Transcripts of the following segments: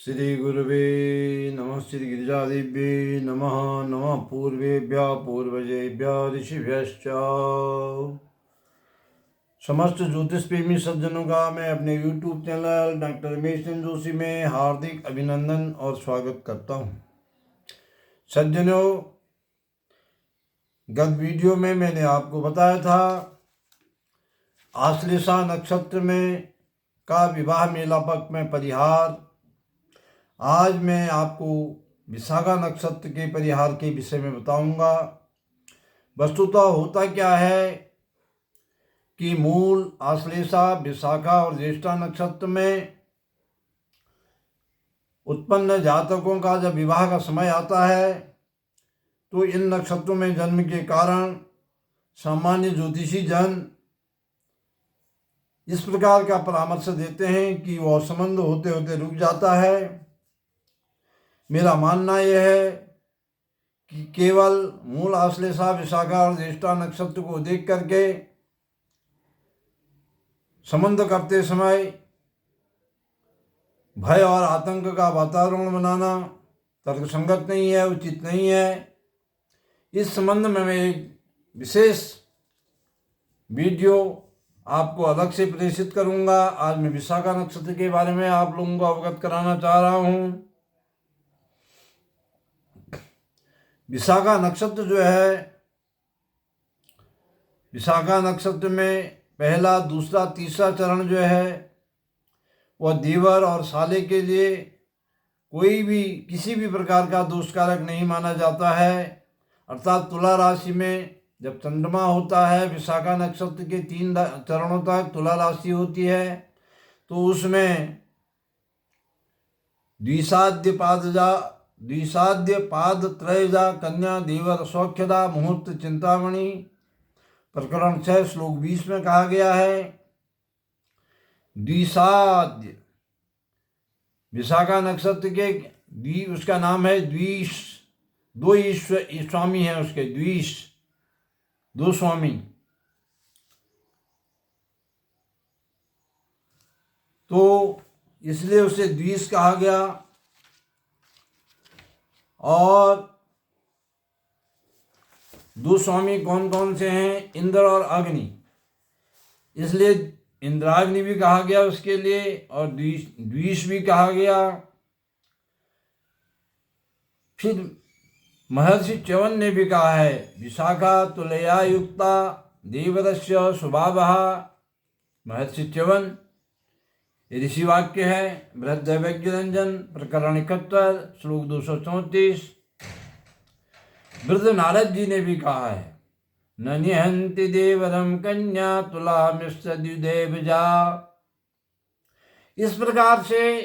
श्री गुरुवे नमः। श्री गिरिजादिव्ये नमः। नमः पूर्वेभ्यः पूर्वजेभ्यः ऋषिभ्यश्च। समस्त ज्योतिष प्रेमी सज्जनों का मैं अपने YouTube channel doctor Ramesh Chandra Joshi में हार्दिक अभिनंदन और स्वागत करता हूँ। सज्जनों, गत वीडियो में मैंने आपको बताया था आश्लेषा नक्षत्र में का विवाह मेला पक्ष में परिहार। आज मैं आपको विशाखा नक्षत्र के परिहार के विषय में बताऊंगा। वस्तुतः होता क्या है कि मूल, आश्लेषा, विशाखा और ज्येष्ठा नक्षत्र में उत्पन्न जातकों का जब विवाह का समय आता है तो इन नक्षत्रों में जन्म के कारण सामान्य ज्योतिषी जन इस प्रकार का परामर्श देते हैं कि वह संबंध होते होते रुक जाता है। मेरा मानना यह है कि केवल मूल, आश्लेषा, विशाखा और ज्येष्ठा नक्षत्र को देख करके संबंध करते समय भय और आतंक का वातावरण बनाना तर्कसंगत नहीं है, उचित नहीं है। इस संबंध में मैं एक विशेष वीडियो आपको अलग से प्रेषित करूंगा। आज मैं विशाखा नक्षत्र के बारे में आप लोगों को अवगत कराना चाह रहा हूं। विशाखा नक्षत्र जो है, विशाखा नक्षत्र में पहला, दूसरा, तीसरा चरण जो है वह देवर और साले के लिए कोई भी किसी भी प्रकार का दोषकारक नहीं माना जाता है। अर्थात तुला राशि में जब चंद्रमा होता है, विशाखा नक्षत्र के 3 चरणों तक तुला राशि होती है, तो उसमें द्विसाध्य पाद त्रयजा कन्या देवर सौख्यदा मुहूर्त चिंतामणि प्रकरण 6 श्लोक 20 में कहा गया है। द्विसाध्य विशाखा नक्षत्र के उसका नाम है द्विष। दो स्वामी हैं उसके, द्विष, दो स्वामी। तो इसलिए उसे द्विष कहा गया। और दो स्वामी कौन कौन से हैं? इंद्र और अग्नि, इसलिए इंद्राग्नि भी कहा गया उसके लिए, और द्विष भी कहा गया। फिर महर्षि च्यवन ने भी कहा है, विशाखा तुलया युक्ता देवरस्य स्वभावः। महर्षि च्यवन ऋषि वाक्य है, बृहद्दैवज्ञ रंजन प्रकरण 71 श्लोक 234। वृद्ध नारद जी ने भी कहा है, न निहंति देवरम कन्या तुला मिश्र द्विदेवजा। इस प्रकार से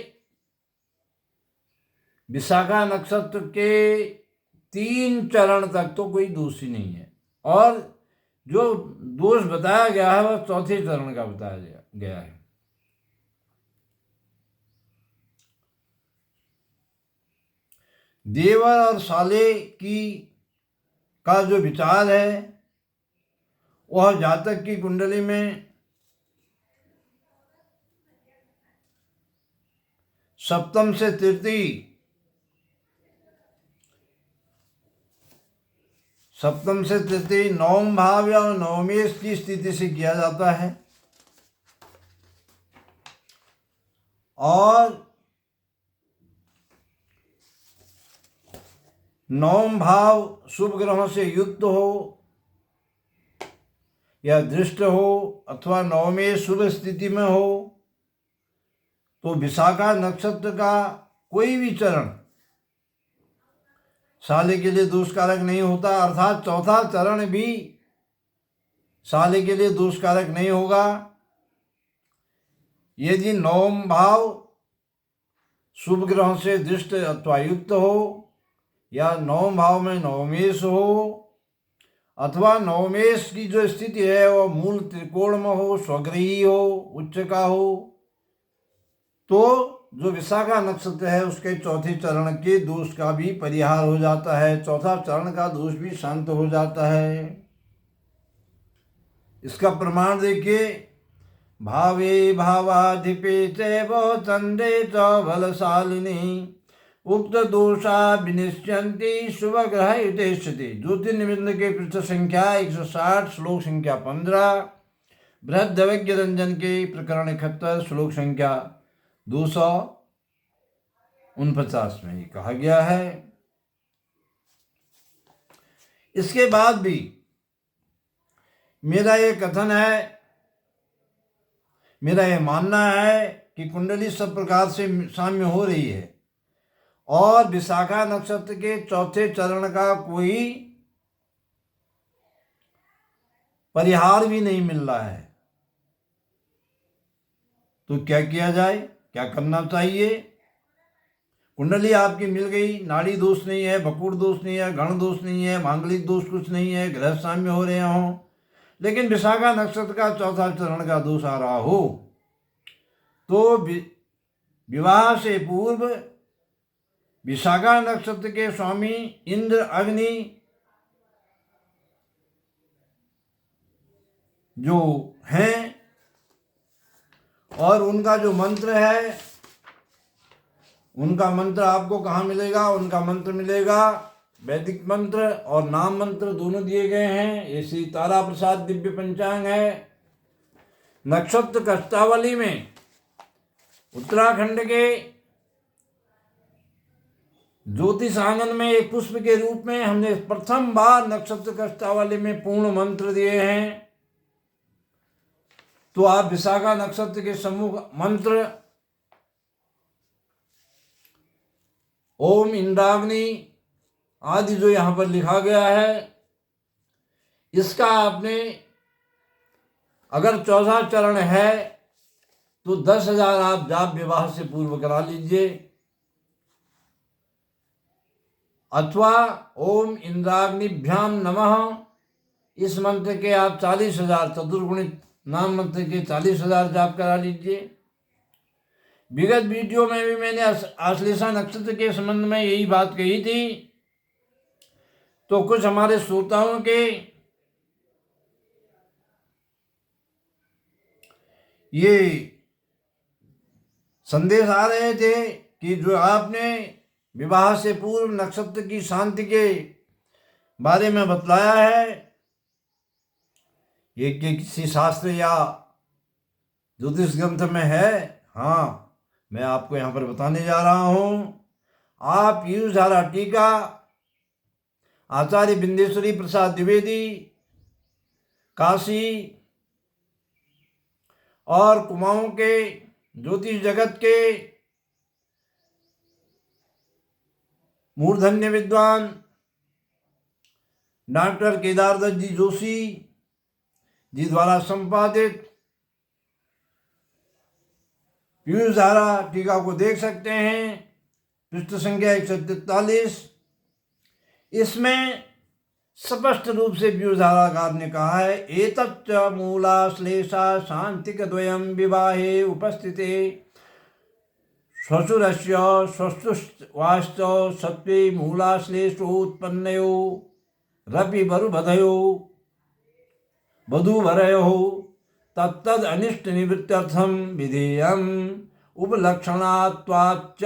विशाखा नक्षत्र के 3 चरण तक तो कोई दोष ही नहीं है, और जो दोष बताया गया है वह 4थे चरण का बताया गया है। देवर और साले का जो विचार है वह जातक की कुंडली में सप्तम से तृतीय नवम भाव या नवमेश की स्थिति से किया जाता है। और नवम भाव शुभ ग्रहों से युक्त हो या दृष्ट हो अथवा नवमें शुभ स्थिति में हो, तो विशाखा नक्षत्र का कोई भी चरण साले के लिए दोषकारक नहीं होता। अर्थात 4था चरण भी साले के लिए दोषकारक नहीं होगा। यदि नवम भाव शुभ ग्रहों से दृष्ट अथवा युक्त हो, या नवम भाव में नवमेश हो, अथवा नवमेश की जो स्थिति है वह मूल त्रिकोण में हो, स्वगृही हो, उच्च का हो, तो जो विशाखा नक्षत्र है उसके 4थे चरण के दोष का भी परिहार हो जाता है। 4था चरण का दोष भी शांत हो जाता है। इसका प्रमाण देखिए, भावे भावाधिपे चैव चंद्रे च बलशालिनी उक्त दोषा विनिश्चयन्ति शुभ ग्रह युतेष्यति। ज्योतिर्निबंध के पृष्ठ संख्या 160, श्लोक संख्या 15, बृहद्दैवज्ञ रंजन के प्रकरण 71, श्लोक संख्या 249 में ये कहा गया है। इसके बाद भी मेरा ये कथन है, मेरा ये मानना है कि कुंडली सब प्रकार से साम्य हो रही है और विशाखा नक्षत्र के चौथे चरण का कोई परिहार भी नहीं मिल रहा है। तो क्या किया जाए, क्या करना चाहिए? कुंडली आपकी मिल गई, नाड़ी दोष नहीं है, बकुड़ दोष नहीं है, गण दोष नहीं है, मांगलिक दोष कुछ नहीं है, ग्रह साम्य हो रहे हों, लेकिन विशाखा नक्षत्र का चौथा चरण का दोष आ रहा हो तो विवाह से पूर्व विशाखा नक्षत्र के स्वामी इंद्र अग्नि जो हैं और उनका जो मंत्र है, उनका मंत्र आपको कहाँ मिलेगा? उनका मंत्र मिलेगा, वैदिक मंत्र और नाम मंत्र दोनों दिए गए हैं। ये श्री तारा प्रसाद दिव्य पंचांग है। नक्षत्र कष्टावली में उत्तराखंड के ज्योतिष आंगन में एक पुष्प के रूप में हमने प्रथम बार नक्षत्र कष्टावली में पूर्ण मंत्र दिए हैं। तो आप विशाखा नक्षत्र के सम्मुख मंत्र ओम इंद्राग्नि आदि जो यहाँ पर लिखा गया है, इसका आपने अगर चौथा चरण है तो 10,000 आप जाप विवाह से पूर्व करा लीजिए, अथवा ओम इंद्राग्निभ्याम नमः इस मंत्र के आप 40,000 चतुर्गुणित नाम मंत्र के 40,000 जाप करा लीजिए। विगत वीडियो में भी मैंने आश्लेषा नक्षत्र के संबंध में यही बात कही थी। तो कुछ हमारे श्रोताओं के ये संदेश आ रहे थे कि जो आपने विवाह से पूर्व नक्षत्र की शांति के बारे में बतलाया है, ये किसी शास्त्र या ज्योतिष ग्रंथ में है? हाँ, मैं आपको यहाँ पर बताने जा रहा हूँ। आप पीयूष धारा टीका आचार्य बिंदेश्वरी प्रसाद द्विवेदी काशी और कुमाऊं के ज्योतिष जगत के मूर्धन्य विद्वान डॉक्टर केदारदत्त जी जोशी जी द्वारा संपादित पीयूष धारा टीका को देख सकते हैं, पृष्ठ संख्या 143। इसमें स्पष्ट रूप से पीयूष धाराकार ने कहा है, एतच्च मूलाश्लेषा शांतिकद्वयं विवाहे उपस्थिते श्वशुरस्य श्वश्रुवाश्च सत्वे मूलाश्लेषोत्पन्नयो रपि वरुवधयो वधूवरयोः तत्तद अनिष्ट निवृत्त्यर्थम विधेयम् उपलक्षणात्वाच्च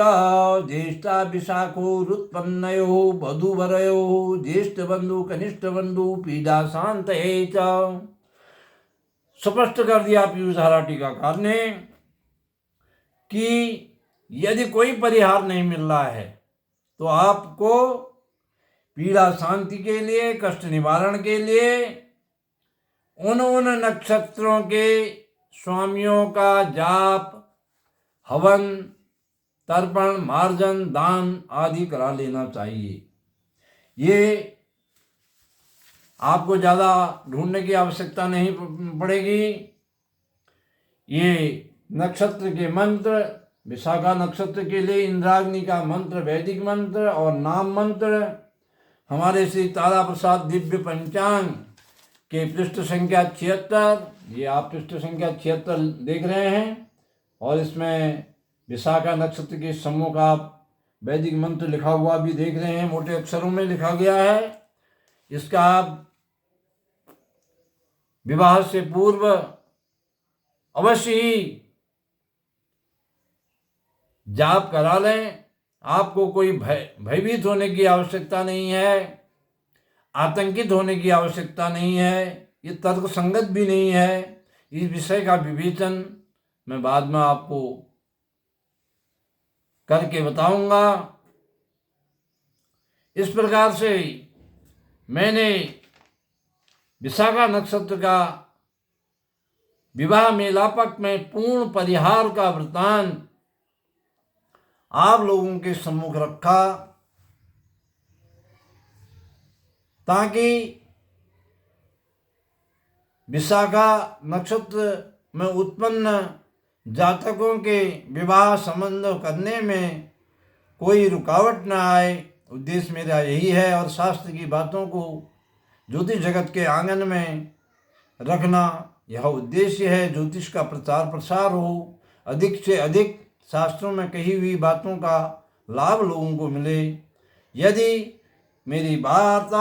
ज्येष्ठा विशाखोरुत्पन्नयोः वधूवरयोः ज्येष्ठबन्धु कनिष्ठबन्धु पीड़ा शांतये च। स्पष्ट कर दिया पीयूष धारा टीकाकार ने कि यदि कोई परिहार नहीं मिल रहा है तो आपको पीड़ा शांति के लिए, कष्ट निवारण के लिए उन नक्षत्रों के स्वामियों का जाप, हवन, तर्पण, मार्जन, दान आदि करा लेना चाहिए। ये आपको ज़्यादा ढूंढने की आवश्यकता नहीं पड़ेगी। ये नक्षत्र के मंत्र, विशाखा नक्षत्र के लिए इंद्राग्नि का मंत्र, वैदिक मंत्र और नाम मंत्र हमारे श्री तारा प्रसाद दिव्य पंचांग के पृष्ठ संख्या 76, ये आप पृष्ठ संख्या 76 देख रहे हैं, और इसमें विशाखा नक्षत्र के सम्मुख आप वैदिक मंत्र लिखा हुआ भी देख रहे हैं, मोटे अक्षरों में लिखा गया है। इसका आप विवाह से पूर्व अवश्य ही जाप करा लें। आपको कोई भयभीत होने की आवश्यकता नहीं है, आतंकित होने की आवश्यकता नहीं है, ये तर्क संगत भी नहीं है। इस विषय का विवेचन मैं बाद में आपको करके बताऊंगा। इस प्रकार से मैंने विशाखा नक्षत्र का विवाह मेलापक में पूर्ण परिहार का वृत्तांत आप लोगों के सम्मुख रखा, ताकि विशाखा नक्षत्र में उत्पन्न जातकों के विवाह संबंध करने में कोई रुकावट न आए, उद्देश्य मेरा यही है। और शास्त्र की बातों को ज्योतिष जगत के आंगन में रखना यह उद्देश्य है। ज्योतिष का प्रचार प्रसार हो, अधिक से अधिक शास्त्रों में कही हुई बातों का लाभ लोगों को मिले। यदि मेरी बात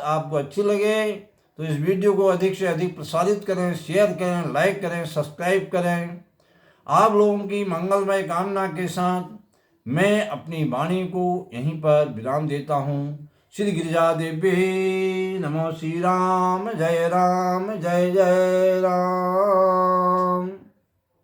आपको अच्छी लगे तो इस वीडियो को अधिक से अधिक प्रसारित करें, शेयर करें, लाइक करें, सब्सक्राइब करें। आप लोगों की मंगलमय कामना के साथ मैं अपनी वाणी को यहीं पर विराम देता हूँ। श्री गिरिजा देवी नमो। श्री राम जय जय राम।